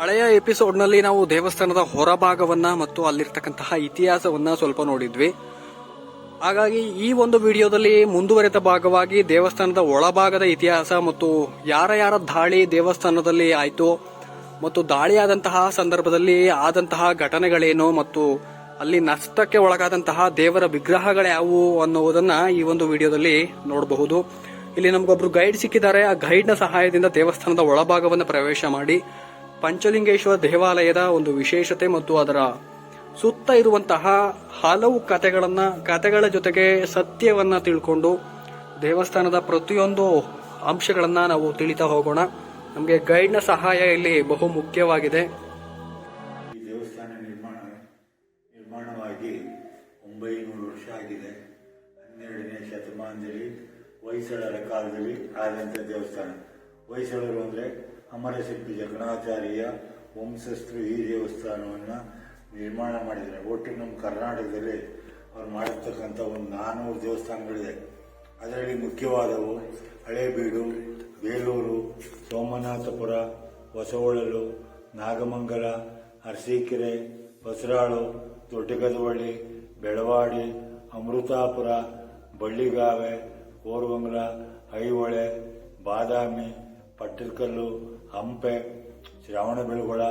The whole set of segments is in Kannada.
ಹಳೆಯ ಎಪಿಸೋಡ್ನಲ್ಲಿ ನಾವು ದೇವಸ್ಥಾನದ ಹೊರಭಾಗವನ್ನ ಮತ್ತು ಅಲ್ಲಿರ್ತಕ್ಕಂತಹ ಇತಿಹಾಸವನ್ನ ಸ್ವಲ್ಪ ನೋಡಿದ್ವಿ. ಹಾಗಾಗಿ ಈ ಒಂದು ವಿಡಿಯೋದಲ್ಲಿ ಮುಂದುವರೆದ ಭಾಗವಾಗಿ ದೇವಸ್ಥಾನದ ಒಳಭಾಗದ ಇತಿಹಾಸ ಮತ್ತು ಯಾರ ದಾಳಿ ದೇವಸ್ಥಾನದಲ್ಲಿ ಆಯಿತು ಮತ್ತು ದಾಳಿಯಾದಂತಹ ಸಂದರ್ಭದಲ್ಲಿ ಆದಂತಹ ಘಟನೆಗಳೇನು ಮತ್ತು ಅಲ್ಲಿ ನಷ್ಟಕ್ಕೆ ಒಳಗಾದಂತಹ ದೇವರ ವಿಗ್ರಹಗಳ್ಯಾವುವು ಅನ್ನುವುದನ್ನ ಈ ಒಂದು ವಿಡಿಯೋದಲ್ಲಿ ನೋಡಬಹುದು. ಇಲ್ಲಿ ನಮಗೊಬ್ರು ಗೈಡ್ ಸಿಕ್ಕಿದ್ದಾರೆ. ಆ ಗೈಡ್ನ ಸಹಾಯದಿಂದ ದೇವಸ್ಥಾನದ ಒಳಭಾಗವನ್ನು ಪ್ರವೇಶ ಮಾಡಿ ಪಂಚಲಿಂಗೇಶ್ವರ ದೇವಾಲಯದ ಒಂದು ವಿಶೇಷತೆ ಮತ್ತು ಅದರ ಸುತ್ತ ಇರುವಂತಹ ಹಲವು ಕಥೆಗಳ ಜೊತೆಗೆ ಸತ್ಯವನ್ನ ತಿಳ್ಕೊಂಡು ದೇವಸ್ಥಾನದ ಪ್ರತಿಯೊಂದು ಅಂಶಗಳನ್ನ ನಾವು ತಿಳಿತಾ ಹೋಗೋಣ. ನಮಗೆ ಗೈಡ್ನ ಸಹಾಯ ಇಲ್ಲಿ ಬಹು ಮುಖ್ಯವಾಗಿದೆ. ಈ ದೇವಸ್ಥಾನ ನಿರ್ಮಾಣವಾಗಿ 900 ವರ್ಷ ಆಗಿದೆ. 12ನೇ ಶತಮಾನದಲ್ಲಿ ಹೊಯ್ಸಳರ ಕಾಲದಲ್ಲಿ ಆದಂಥ ದೇವಸ್ಥಾನ. ಹೊಯ್ಸಳರು ಅಂದರೆ ಅಮರಶಿಲ್ಪಿ ಜಕಣಾಚಾರ್ಯ ವಂಶಸ್ಥರು ಈ ದೇವಸ್ಥಾನವನ್ನು ನಿರ್ಮಾಣ ಮಾಡಿದ್ದಾರೆ. ಒಟ್ಟು ನಮ್ಮ ಕರ್ನಾಟಕದಲ್ಲಿ ಅವ್ರು ಮಾಡಿರ್ತಕ್ಕಂಥ ಒಂದು 400 ದೇವಸ್ಥಾನಗಳಿದೆ. ಅದರಲ್ಲಿ ಮುಖ್ಯವಾದವು ಹಳೇಬೀಡು, ಬೇಲೂರು, ಸೋಮನಾಥಪುರ, ಹೊಸಹೊಳಲು, ನಾಗಮಂಗಲ, ಅರಸೀಕೆರೆ, ಬಸರಾಳು, ದೊಡ್ಡಗದವಳ್ಳಿ, ಬೆಳವಾಡಿ, ಅಮೃತಾಪುರ, ಬಳ್ಳಿಗಾವೆ, ಕೋರವಂಗಲ, ಐಹೊಳೆ, ಬಾದಾಮಿ, ಪಟ್ಟದಕಲ್ಲು, ಹಂಪೆ, ಶ್ರವಣಬೆಳಗೊಳ,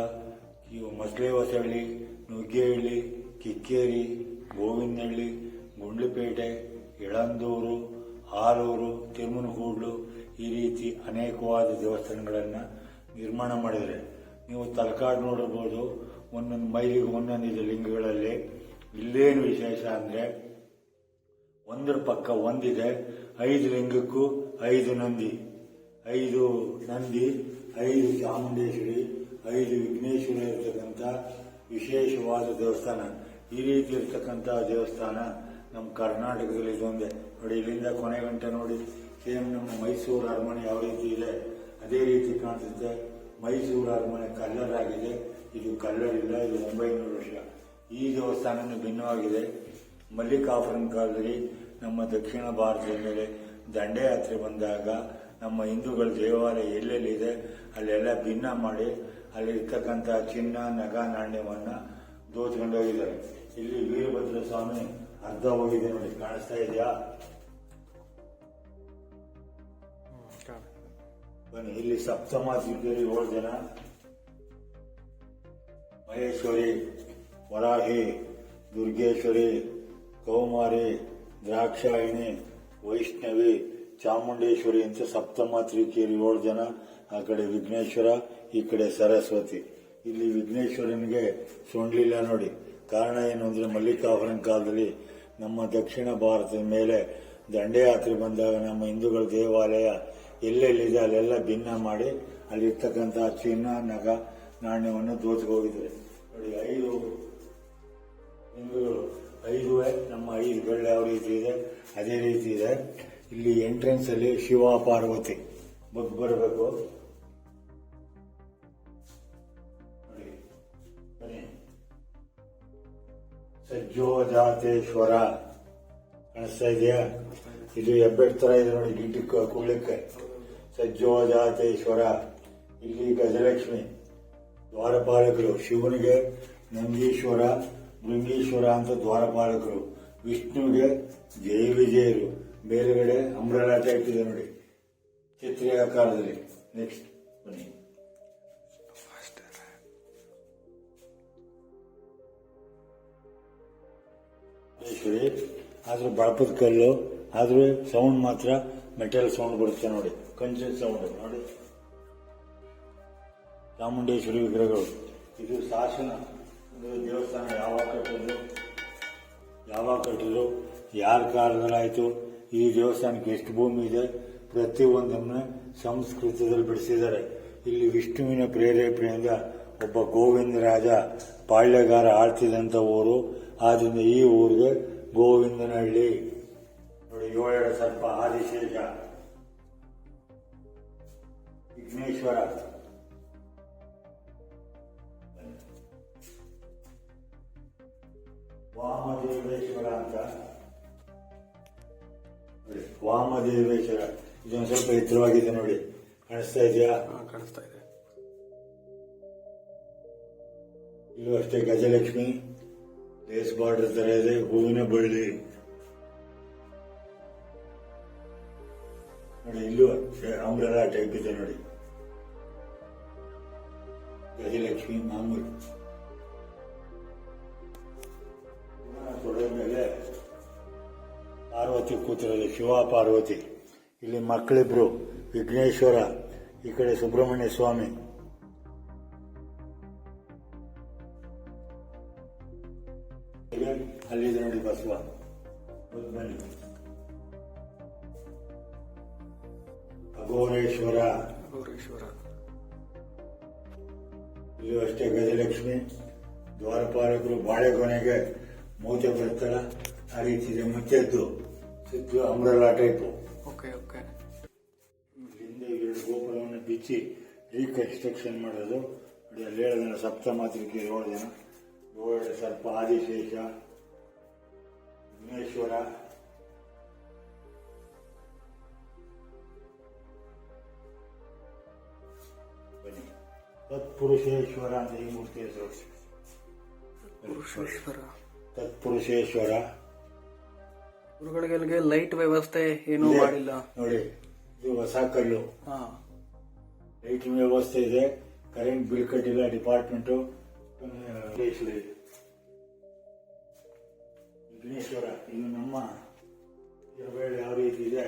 ಮಸಳೆ ಹೊಸಳ್ಳಿ, ನುಗ್ಗೇಹಳ್ಳಿ, ಕಿಕ್ಕೇರಿ, ಗೋವಿಂದಹಳ್ಳಿ, ಗುಂಡ್ಲುಪೇಟೆ, ಯಳಂದೂರು, ಆಲೂರು, ತಿರುಮನಗೂಡ್ಲು ಈ ರೀತಿ ಅನೇಕವಾದ ದೇವಸ್ಥಾನಗಳನ್ನು ನಿರ್ಮಾಣ ಮಾಡಿದರೆ ನೀವು ತಲಕಾಡು ನೋಡಿರ್ಬೋದು. ಒಂದೊಂದು ಮೈಲಿಗೆ ಒಂದೊಂದಿದೆ ಲಿಂಗಗಳಲ್ಲಿ. ಇಲ್ಲೇನು ವಿಶೇಷ ಅಂದರೆ ಒಂದರ ಪಕ್ಕ ಒಂದಿದೆ. 5 ಲಿಂಗಕ್ಕೂ 5 ನಂದಿ, 5 ನಂದಿ, 5 ಚಾಮುಂಡೇಶ್ವರಿ, 5 ವಿಘ್ನೇಶ್ವರ ಇರತಕ್ಕಂಥ ವಿಶೇಷವಾದ ದೇವಸ್ಥಾನ. ಈ ರೀತಿ ಇರತಕ್ಕಂಥ ದೇವಸ್ಥಾನ ನಮ್ಮ ಕರ್ನಾಟಕದಲ್ಲಿ ಇದೊಂದೇ ನೋಡಿ. ಇಲ್ಲಿಂದ ಕೊನೆ ಗಂಟೆ ನೋಡಿ ಸೇಮ್ ನಮ್ಮ ಮೈಸೂರು ಅರಮನೆ ಯಾವ ರೀತಿ ಇದೆ ಅದೇ ರೀತಿ ಕಾಣಿಸುತ್ತೆ. ಮೈಸೂರು ಅರಮನೆ ಕಲ್ಲರ್ ಆಗಿದೆ, ಇದು ಕಲ್ಲರ್ ಇಲ್ಲ. ಇದು 900 ವರ್ಷ. ಈ ದೇವಸ್ಥಾನನೂ ಭಿನ್ನವಾಗಿದೆ. ಮಲ್ಲಿಕಾರ್ಜುನ ಕಾಲದಲ್ಲಿ ನಮ್ಮ ದಕ್ಷಿಣ ಭಾರತದ ಮೇಲೆ ದಂಡಯಾತ್ರೆ ಬಂದಾಗ ನಮ್ಮ ಹಿಂದೂಗಳ ದೇವಾಲಯ ಎಲ್ಲೆಲ್ಲಿದೆ ಅಲ್ಲೆಲ್ಲ ಭಿನ್ನ ಮಾಡಿ ಅಲ್ಲಿರ್ತಕ್ಕಂಥ ಚಿನ್ನ, ನಗ, ನಾಣ್ಯವನ್ನು ದೋಚ್ಕೊಂಡು ಹೋಗಿದ್ದಾರೆ. ಇಲ್ಲಿ ವೀರಭದ್ರ ಸ್ವಾಮಿ ಅರ್ಧ ಹೋಗಿದೆ ನೋಡಿ, ಕಾಣಿಸ್ತಾ ಇದೆಯಾ? ಬನ್ನಿ, ಇಲ್ಲಿ ಸಪ್ತಮಾತೃಕೆಯರು 7 ಜನ: ಮಹೇಶ್ವರಿ, ವರಾಹಿ, ದುರ್ಗೇಶ್ವರಿ, ಕೌಮಾರಿ, ದ್ರಾಕ್ಷಾಯಿಣಿ, ವೈಷ್ಣವಿ, ಚಾಮುಂಡೇಶ್ವರಿ ಅಂತ ಸಪ್ತಮಾತೃಕೆಯರು 7 ಜನ. ಆ ಕಡೆ ವಿಘ್ನೇಶ್ವರ, ಈ ಕಡೆ ಸರಸ್ವತಿ. ಇಲ್ಲಿ ವಿಘ್ನೇಶ್ವರನಿಗೆ ಸೊಂಡ್ಲಿಲ್ಲ ನೋಡಿ. ಕಾರಣ ಏನು ಅಂದರೆ ಮಲ್ಲಿಕಾರ್ಜುನ ಕಾಲದಲ್ಲಿ ನಮ್ಮ ದಕ್ಷಿಣ ಭಾರತದ ಮೇಲೆ ದಂಡಯಾತ್ರೆ ಬಂದಾಗ ನಮ್ಮ ಹಿಂದೂಗಳ ದೇವಾಲಯ ಎಲ್ಲೆಲ್ಲಿದೆ ಅಲ್ಲೆಲ್ಲ ಭಿನ್ನ ಮಾಡಿ ಅಲ್ಲಿರ್ತಕ್ಕಂಥ ಚಿನ್ನ, ನಗ, ನಾಣ್ಯವನ್ನು ದೋಚ್ಕೋಗಿದ್ದಾರೆ ನೋಡಿ. 5 ಹಿಂದೂಗಳು 5 ನಮ್ಮ 5 ಬೆಳ್ಳ ಯಾವ ರೀತಿ ಇದೆ ಅದೇ ರೀತಿ ಇದೆ. ಇಲ್ಲಿ ಎಂಟ್ರೆನ್ಸ್ ಅಲ್ಲಿ ಶಿವ, ಪಾರ್ವತಿ ಬಗ್ಗೆ ಬರಬೇಕು. ಸಜ್ಜೋಜಾತೇಶ್ವರ ಕಾಣಿಸ್ತಾ ಇದೆಯಾ? ಇದು ಹೆಬ್ಬೆಟ್ ತರ ಇದೆ ನೋಡಿ, ಗಿಡ್ಡಕ್ಕೆ ಕುಳ್ಳಕ್ಕೆ. ಸಜ್ಜೋಜಾತೇಶ್ವರ. ಇಲ್ಲಿ ಗಜಲಕ್ಷ್ಮಿ, ದ್ವಾರಪಾಲಕರು. ಶಿವನಿಗೆ ನಂದೀಶ್ವರ, ಭೃಂಗೀಶ್ವರ ಅಂತ ದ್ವಾರಪಾಲಕರು. ವಿಷ್ಣುವಿಗೆ ಜಯ ವಿಜಯರು. ಮೇಲುಗಡೆ ಅಂಬ್ರೆಲಾ ಟೈಪ್ ಇದೆ ನೋಡಿ, ಛತ್ರಿ ಆಕಾರದಲ್ಲಿ. ನೆಕ್ಸ್ಟ್ ಬನ್ನಿ. ಆದ್ರೂ ಬಳಪದ ಕಲ್ಲು, ಆದ್ರೂ ಸೌಂಡ್ ಮಾತ್ರ ಮೆಟಲ್ ಸೌಂಡ್ ಬರುತ್ತೆ ನೋಡಿ, ಕಂಚಿನ ಸೌಂಡ್ ನೋಡಿ. ಚಾಮುಂಡೇಶ್ವರಿ ವಿಗ್ರಹಗಳು. ಇದು ಶಾಸನ. ದೇವಸ್ಥಾನ ಯಾವಾಗ ಕಟ್ಟಿದ್ರು, ಯಾರ ಕಾಲದಲ್ಲಾಯ್ತು, ಈ ದೇವಸ್ಥಾನಕ್ಕೆ ಎಷ್ಟು ಭೂಮಿ ಇದೆ, ಪ್ರತಿಯೊಂದನ್ನು ಸಂಸ್ಕೃತದಲ್ಲಿ ಬಿಡಿಸಿದ್ದಾರೆ. ಇಲ್ಲಿ ವಿಷ್ಣುವಿನ ಪ್ರೇರೇಪಣೆಯಿಂದ ಒಬ್ಬ ಗೋವಿಂದ ರಾಜ ಪಾಳ್ಯಗಾರ ಆಳ್ತಿದ್ದಂಥ ಊರು. ಆದ್ದರಿಂದ ಈ ಊರಿಗೆ ಗೋವಿಂದನಹಳ್ಳಿ ನೋಡಿ. 7 ಸರ್ಪ, ಆದಿಶೇಷ, ವಿಘ್ನೇಶ್ವರ, ವಾಮದೇವೇಶ್ವರ ಅಂತ ನೋಡಿ. ವಾಮದೇವೇಶ್ವರ ಇದೊಂದು ಸ್ವಲ್ಪ ಎತ್ತರವಾಗಿದೆ ನೋಡಿ, ಕಾಣಿಸ್ತಾ ಇದೆಯಾ? ಕಾಣಿಸ್ತಾ ಇದೆ. ಇಲ್ಲೂ ಅಷ್ಟೇ ಗಜಲಕ್ಷ್ಮಿ ಲೇಸ್ ಬಾರ್ಡರ್ ತರ ಇದೆ, ಹೂವಿನ ಬಳ್ಳಿ ನೋಡಿ. ಇಲ್ಲೂ ಅಂಬ್ರೆಲಾ ಟೈಪ್ ಇದೆ ನೋಡಿ. ಗಜಲಕ್ಷ್ಮಿ ಮಾಮೂಲಿ ತೊಡೆ ಮೇಲೆ ಪಾರ್ವತಿ ಕೂತಿರೋದು, ಶಿವ ಪಾರ್ವತಿ. ಇಲ್ಲಿ ಮಕ್ಕಳಿಬ್ರು, ವಿಘ್ನೇಶ್ವರ, ಈ ಕಡೆ ಸುಬ್ರಹ್ಮಣ್ಯ ಸ್ವಾಮಿ. ಅಲ್ಲಿದೆ ನೋಡಿ ಬಸವ, ಬನ್ನಿ. ಅಘೋರೇಶ್ವರ, ಇಲ್ಲೂ ಅಷ್ಟೇ ಗಜಲಕ್ಷ್ಮಿ. ದ್ವಾರಪಾಲಕರು ಬಾಳೆಗೊನೆಗೆ ಮೂತೆ ಬರುತ್ತಲ್ಲ ಆ ರೀತಿ ಇದೆ. ಮುತ್ತೆದ್ದು ಸುತ್ತಲೂ ಅಂಬ್ರೆಲಾ ಟೈಪು. ಇಲ್ಲಿಂದ ಎರಡು ಗೋಪುರವನ್ನು ಬಿಚ್ಚಿ ರೀಕನ್ಸ್ಟ್ರಕ್ಷನ್ ಮಾಡೋದು ನೋಡಿ. ಅಲ್ಲಿ ಹೇಳಿದ ಸಪ್ತಮಾತೃಕೆ 7 ಜನ, 7 ಸರ್ಪ, ಆದಿಶೇಷ, ವಿಘ್ನೇಶ್ವರ, ಬನ್ನಿ. ತತ್ಪುರುಷೇಶ್ವರ ಅಂತ ಈ ಮೂರ್ತಿ ಹೆಸರು. ತತ್ಪುರುಷೇಶ್ವರ. ಗುರುಗಳಿಗೆ ಲೈಟ್ ವ್ಯವಸ್ಥೆ ಏನೂ ಮಾಡಿಲ್ಲ ನೋಡಿ. ಇದು ಹೊಸ ಕಲ್ಲು, ಲೈಟಿಂಗ್ ವ್ಯವಸ್ಥೆ ಇದೆ. ಕರೆಂಟ್ ಬಿಲ್ ಕಟ್ಟಿಲ್ಲ ಡಿಪಾರ್ಟ್ಮೆಂಟು. ವಿಘ್ನೇಶ್ವರ, ಇದು ನಮ್ಮ ಇರಬೇಡ ಯಾವ ರೀತಿ ಇದೆ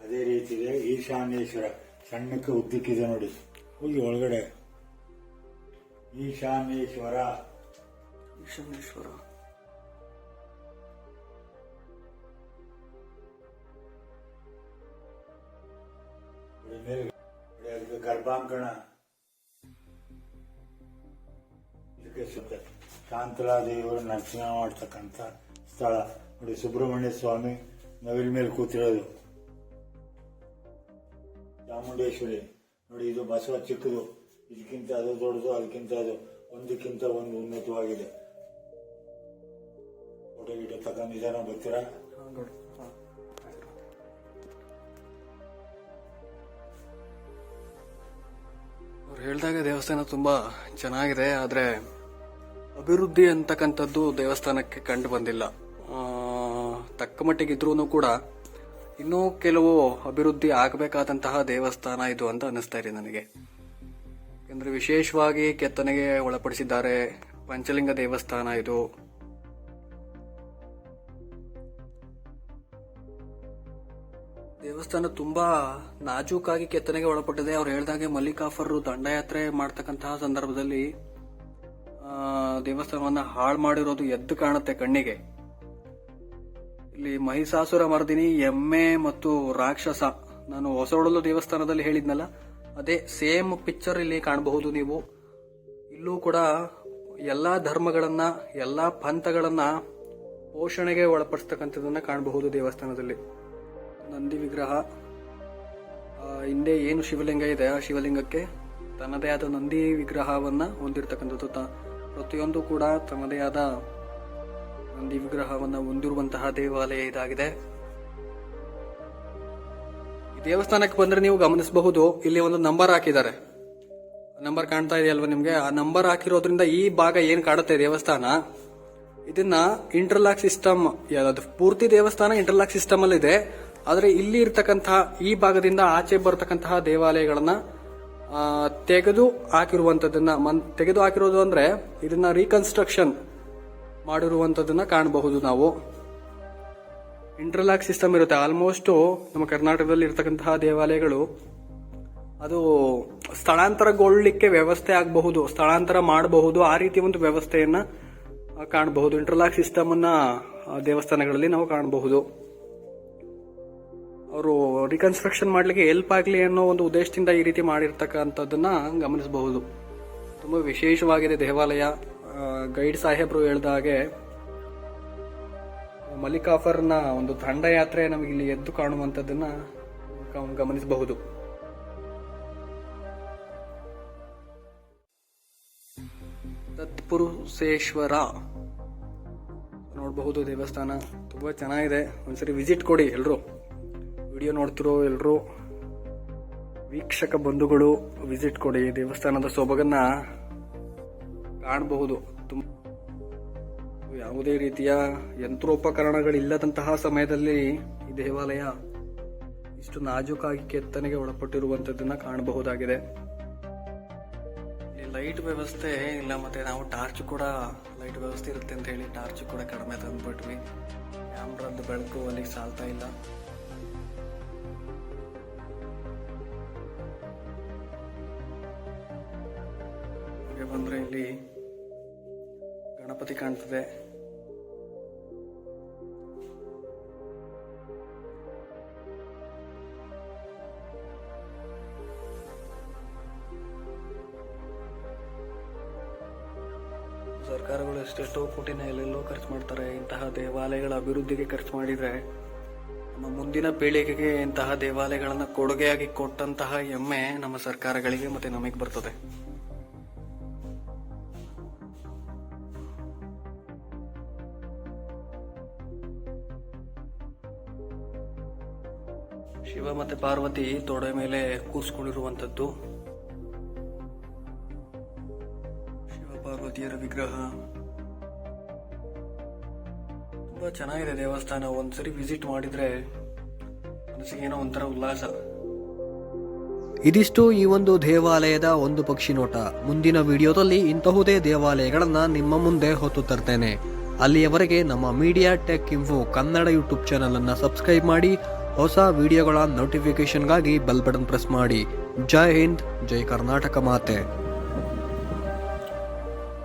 ಅದೇ ರೀತಿ ಇದೆ. ಈಶಾನ್ಯೇಶ್ವರ ಸಣ್ಣಕ್ಕೆ ಉದ್ದಕ್ಕಿದೆ ನೋಡಿ, ಹೋಗಿ ಒಳಗಡೆ. ಈಶಾನ್ಯೇಶ್ವರ ಗರ್ಭಾಂಗಣ. ಇದಕ್ಕೆ ಶಾಂತಲಾದೇವಿಯವರು ನರ್ಸನ ಮಾಡ್ತಕ್ಕಂಥ ಸ್ಥಳ ನೋಡಿ. ಸುಬ್ರಹ್ಮಣ್ಯ ಸ್ವಾಮಿ ನವಿಲ್ ಮೇಲೆ ಕೂತಿರೋದು. ಚಾಮುಂಡೇಶ್ವರಿ ನೋಡಿ. ಇದು ಬಸವ ಚಿಕ್ಕದು, ಇದಕ್ಕಿಂತ ಅದು ದೊಡ್ಡದು, ಅದಕ್ಕಿಂತ ಅದು ಒಂದಕ್ಕಿಂತ ಒಂದು ಉನ್ನತವಾಗಿದೆ. ಫೋಟೋ ಗಿಟೋ ತಗೊಂಡು ನಿಧಾನ ಬರ್ತೀರಾ? ಅವ್ರು ಹೇಳಿದಾಗ ದೇವಸ್ಥಾನ ತುಂಬಾ ಚೆನ್ನಾಗಿದೆ, ಆದ್ರೆ ಅಭಿವೃದ್ಧಿ ಅಂತಕ್ಕಂಥದ್ದು ದೇವಸ್ಥಾನಕ್ಕೆ ಕಂಡು ಬಂದಿಲ್ಲ. ತಕ್ಕ ಮಟ್ಟಿಗಿದ್ರೂ ಕೂಡ ಇನ್ನೂ ಕೆಲವು ಅಭಿವೃದ್ಧಿ ಆಗಬೇಕಾದಂತಹ ದೇವಸ್ಥಾನ ಇದು ಅಂತ ಅನಿಸ್ತಾ ಇದೆ ನನಗೆ. ಯಾಕಂದ್ರೆ ವಿಶೇಷವಾಗಿ ಕೆತ್ತನೆಗೆ ಒಳಪಡಿಸಿದ್ದಾರೆ. ಪಂಚಲಿಂಗ ದೇವಸ್ಥಾನ ಇದು. ದೇವಸ್ಥಾನ ತುಂಬಾ ನಾಜೂಕಾಗಿ ಕೆತ್ತನೆಗೆ ಒಳಪಟ್ಟಿದೆ. ಅವ್ರು ಹೇಳಿದಾಗೆ ಮಲ್ಲಿಕಾಫರ್ರು ದಂಡಯಾತ್ರೆ ಮಾಡ್ತಕ್ಕಂತಹ ಸಂದರ್ಭದಲ್ಲಿ ದೇವಸ್ಥಾನವನ್ನ ಹಾಳು ಮಾಡಿರೋದು ಎದ್ದು ಕಾಣುತ್ತೆ ಕಣ್ಣಿಗೆ. ಇಲ್ಲಿ ಮಹಿಷಾಸುರ ಮರ್ದಿನಿ, ಎಮ್ಮೆ ಮತ್ತು ರಾಕ್ಷಸ, ನಾನು ಹೊಸೊಳಲು ದೇವಸ್ಥಾನದಲ್ಲಿ ಹೇಳಿದ್ನಲ್ಲ ಅದೇ ಸೇಮ್ ಪಿಕ್ಚರ್ ಇಲ್ಲಿ ಕಾಣಬಹುದು ನೀವು. ಇಲ್ಲೂ ಕೂಡ ಎಲ್ಲಾ ಧರ್ಮಗಳನ್ನ, ಎಲ್ಲಾ ಪಂಥಗಳನ್ನ ಪೋಷಣೆಗೆ ಒಳಪಡಿಸ್ತಕ್ಕಂಥದನ್ನ ಕಾಣಬಹುದು ದೇವಸ್ಥಾನದಲ್ಲಿ. ನಂದಿ ವಿಗ್ರಹ, ಹಿಂದೆ ಏನು ಶಿವಲಿಂಗ ಇದೆ ಆ ಶಿವಲಿಂಗಕ್ಕೆ ತನ್ನದೇ ಆದ ನಂದಿ ವಿಗ್ರಹವನ್ನ ಹೊಂದಿರತಕ್ಕಂಥದ್ದು. ಪ್ರತಿಯೊಂದು ಕೂಡ ತನ್ನದೇ ಆದ ನಂದಿ ವಿಗ್ರಹವನ್ನ ಹೊಂದಿರುವಂತಹ ದೇವಾಲಯ ಇದಾಗಿದೆ. ಈ ದೇವಸ್ಥಾನಕ್ಕೆ ಬಂದ್ರೆ ನೀವು ಗಮನಿಸಬಹುದು, ಇಲ್ಲಿ ಒಂದು ನಂಬರ್ ಹಾಕಿದ್ದಾರೆ. ನಂಬರ್ ಕಾಣ್ತಾ ಇದೆಯಲ್ವಾ ನಿಮ್ಗೆ? ಆ ನಂಬರ್ ಹಾಕಿರೋದ್ರಿಂದ ಈ ಭಾಗ ಏನ್ ಕಾಣುತ್ತೆ ದೇವಸ್ಥಾನ, ಇದನ್ನ ಇಂಟರ್ಲಾಕ್ ಸಿಸ್ಟಮ್, ಪೂರ್ತಿ ದೇವಸ್ಥಾನ ಇಂಟರ್ಲಾಕ್ ಸಿಸ್ಟಮ್ ಅಲ್ಲಿ ಇದೆ. ಆದ್ರೆ ಇಲ್ಲಿ ಇರ್ತಕ್ಕಂತಹ ಈ ಭಾಗದಿಂದ ಆಚೆ ಬರ್ತಕ್ಕಂತಹ ದೇವಾಲಯಗಳನ್ನ ತೆಗೆದು ಹಾಕಿರೋದು ಅಂದ್ರೆ ಇದನ್ನ ರೀಕನ್ಸ್ಟ್ರಕ್ಷನ್ ಮಾಡಿರುವಂತದನ್ನ ಕಾಣಬಹುದು ನಾವು. ಇಂಟರ್ಲಾಕ್ ಸಿಸ್ಟಮ್ ಇರುತ್ತೆ. ಆಲ್ಮೋಸ್ಟ್ ನಮ್ಮ ಕರ್ನಾಟಕದಲ್ಲಿ ಇರ್ತಕ್ಕಂತಹ ದೇವಾಲಯಗಳು ಅದು ಸ್ಥಳಾಂತರಗೊಳ್ಳಲಿಕ್ಕೆ ವ್ಯವಸ್ಥೆ ಆಗಬಹುದು, ಸ್ಥಳಾಂತರ ಮಾಡಬಹುದು, ಆ ರೀತಿ ಒಂದು ವ್ಯವಸ್ಥೆಯನ್ನ ಕಾಣಬಹುದು. ಇಂಟರ್ಲಾಕ್ ಸಿಸ್ಟಮ್ ಅನ್ನ ದೇವಸ್ಥಾನಗಳಲ್ಲಿ ನಾವು ಕಾಣಬಹುದು. ಅವರು ರಿಕನ್ಸ್ಟ್ರಕ್ಷನ್ ಮಾಡ್ಲಿಕ್ಕೆ ಹೆಲ್ಪ್ ಆಗಲಿ ಅನ್ನೋ ಒಂದು ಉದ್ದೇಶದಿಂದ ಈ ರೀತಿ ಮಾಡಿರ್ತಕ್ಕಂಥದ್ದನ್ನ ಗಮನಿಸಬಹುದು. ತುಂಬಾ ವಿಶೇಷವಾಗಿದೆ ದೇವಾಲಯ. ಗೈಡ್ ಸಾಹೇಬ್ರು ಹೇಳಿದ ಹಾಗೆ ಮಲ್ಲಿಕಾಫರ್ನ ಒಂದು ದಂಡಯಾತ್ರೆ ನಮಗೆ ಇಲ್ಲಿ ಎದ್ದು ಕಾಣುವಂಥದ್ದನ್ನ ಗಮನಿಸಬಹುದು. ತತ್ಪುರುಷೇಶ್ವರ ನೋಡಬಹುದು ದೇವಸ್ಥಾನ. ತುಂಬಾ ಚೆನ್ನಾಗಿದೆ. ಒಂದ್ಸರಿ ವಿಸಿಟ್ ಕೊಡಿ ಎಲ್ರು. ವಿಡಿಯೋ ನೋಡ್ತಿರೋ ಎಲ್ರು ವೀಕ್ಷಕ ಬಂಧುಗಳು ವಿಸಿಟ್ ಕೊಡಿ. ದೇವಸ್ಥಾನದ ಸೊಬಗನ್ನ ಕಾಣಬಹುದು. ಯಾವುದೇ ರೀತಿಯ ಯಂತ್ರೋಪಕರಣಗಳಿಲ್ಲದಂತಹ ಸಮಯದಲ್ಲಿ ಈ ದೇವಾಲಯ ಇಷ್ಟು ನಾಜೂಕಾಗಿ ಕೆತ್ತನೆಗೆ ಒಳಪಟ್ಟಿರುವಂತದ್ದನ್ನ ಕಾಣಬಹುದಾಗಿದೆ. ಇಲ್ಲಿ ಲೈಟ್ ವ್ಯವಸ್ಥೆ ಇಲ್ಲ, ಮತ್ತೆ ನಾವು ಟಾರ್ಚ್ ಕೂಡ ಲೈಟ್ ವ್ಯವಸ್ಥೆ ಇರುತ್ತೆ ಅಂತ ಹೇಳಿ ಟಾರ್ಚ್ ಕೂಡ ಕಡಿಮೆ ತಂದ್ಬಿಟ್ವಿ. ಕ್ಯಾಮ್ರಾದ ಬೆಳಕು ಅಲ್ಲಿಗೆ ಸಾಲ್ತಾ ಇಲ್ಲ. ಹಾಗೆ ಬಂದ್ರೆ ಇಲ್ಲಿ ಗಣಪತಿ ಕಾಣ್ತದೆ. ಸರ್ಕಾರಗಳು ಎಷ್ಟೆಷ್ಟೋ ಕೋಟಿನ ಎಲ್ಲೆಲ್ಲೋ ಖರ್ಚು ಮಾಡ್ತಾರೆ. ಇಂತಹ ದೇವಾಲಯಗಳ ಅಭಿವೃದ್ಧಿಗೆ ಖರ್ಚು ಮಾಡಿದ್ರೆ ನಮ್ಮ ಮುಂದಿನ ಪೀಳಿಗೆಗೆ ಇಂತಹ ದೇವಾಲಯಗಳನ್ನ ಕೊಡುಗೆಯಾಗಿ ಕೊಟ್ಟಂತಹ ಹೆಮ್ಮೆ ನಮ್ಮ ಸರ್ಕಾರಗಳಿಗೆ ಮತ್ತೆ ನಮಗೆ ಬರ್ತದೆ. ಶಿವ ಮತ್ತೆ ಪಾರ್ವತಿ ತೊಡೆ ಮೇಲೆ ಕೂರ್ಸ್ಕೊಂಡಿರುವಂತದ್ದು ಶಿವ ಪಾರ್ವತಿಯರ ವಿಗ್ರಹ. ತುಂಬಾ ಚೆನ್ನಾಗಿದೆ ದೇವಸ್ಥಾನ. ಒಂದ್ಸರಿ ವಿಸಿಟ್ ಮಾಡಿದ್ರೆ ಮನಸ್ಸಿಗೆ ಏನೋ ಒಂಥರ ಉಲ್ಲಾಸ. ಇದಿಷ್ಟು ಈ ಒಂದು ದೇವಾಲಯದ ಒಂದು ಪಕ್ಷಿ ನೋಟ. ಮುಂದಿನ ವಿಡಿಯೋದಲ್ಲಿ ಇಂತಹುದೇ ದೇವಾಲಯಗಳನ್ನ ನಿಮ್ಮ ಮುಂದೆ ಹೊತ್ತು ತರ್ತೇನೆ. ಅಲ್ಲಿಯವರೆಗೆ ನಮ್ಮ media tech info Kannada YouTube channel ಅನ್ನ ಸಬ್ಸ್ಕ್ರೈಬ್ ಮಾಡಿ. ಹೊಸ ವಿಡಿಯೋಗಳ ನೋಟಿಫಿಕೇಶನ್ಗಾಗಿ ಬೆಲ್ ಬಟನ್ ಪ್ರೆಸ್ ಮಾಡಿ. ಜೈ ಹಿಂದ್, ಜೈ ಕರ್ನಾಟಕ ಮಾತೆ.